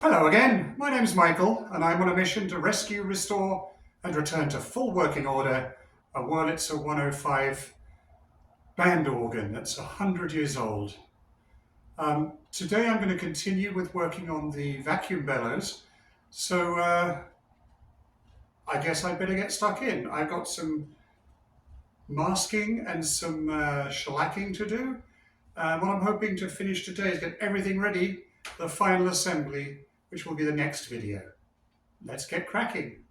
Hello again, my name is Michael and I'm on a mission to rescue, restore and return to full working order a Wurlitzer 105 band organ that's 100 years old. Today I'm going to continue with working on the vacuum bellows, so I guess I'd better get stuck in. I've got some masking and some shellacking to do. What I'm hoping to finish today is get everything ready for the final assembly, which will be the next video. Let's get cracking.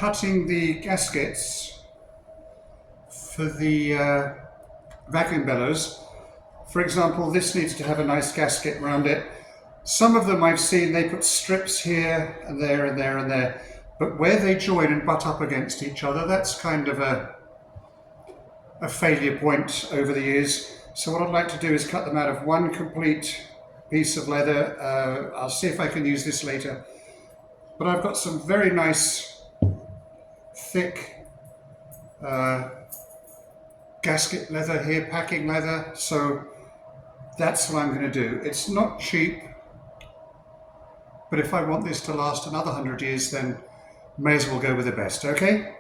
cutting the gaskets for the vacuum bellows. For example, this needs to have a nice gasket around it. Some of them I've seen, they put strips here and there and there and there, but where they join and butt up against each other, that's kind of a failure point over the years. So what I'd like to do is cut them out of one complete piece of leather. I'll see if I can use this later. But I've got some very nice, thick gasket leather here, packing leather. So that's what I'm going to do. It's not cheap, but if I want this to last another 100 years, then may as well go with the best, okay?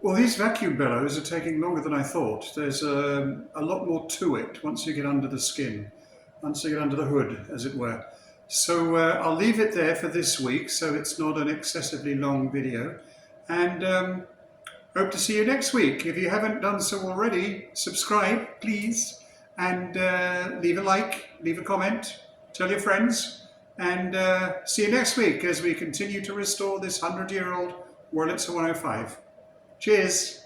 Well, these vacuum bellows are taking longer than I thought. There's a lot more to it once you get under the skin, once you get under the hood, as it were. So I'll leave it there for this week, so it's not an excessively long video. And hope to see you next week. If you haven't done so already, subscribe, please, and leave a like, leave a comment, tell your friends, and see you next week as we continue to restore this 100-year-old Wurlitzer 105. Cheers!